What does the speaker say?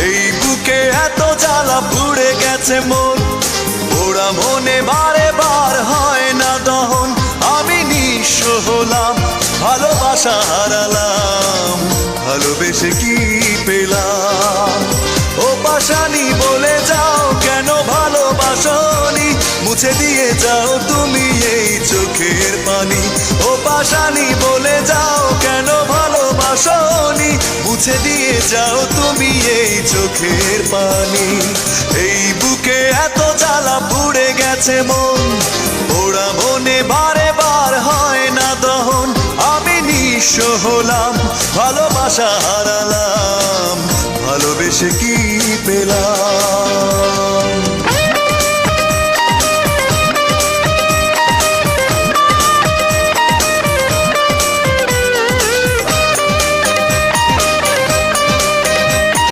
এই বুকে এত জ্বালা পুড়ে গেছে মন, ওরা মনে বারে বার হয় না দহন। আমি নিঃস্ব হলাম, ভালোবাসা হারালাম, ভালোবেসে কি পেলাম? ও পাশানি বলে যাও কেন ভালোবাসনি, মুছে দিয়ে যাও তুমি এই চোখের পানি। ও পাশানি বলে যাও কেন ভালোবাসনি, মুছে দিয়ে যাও তুমি এই চোখের পানি। এই বুকে এত জ্বালা পুড়ে গেছে মন, ওরা মনে বারে বার হয় না দহন। আমি নিঃস্ব হলাম, ভালোবাসা হারালাম, ভালোবেসে কি পেলাম?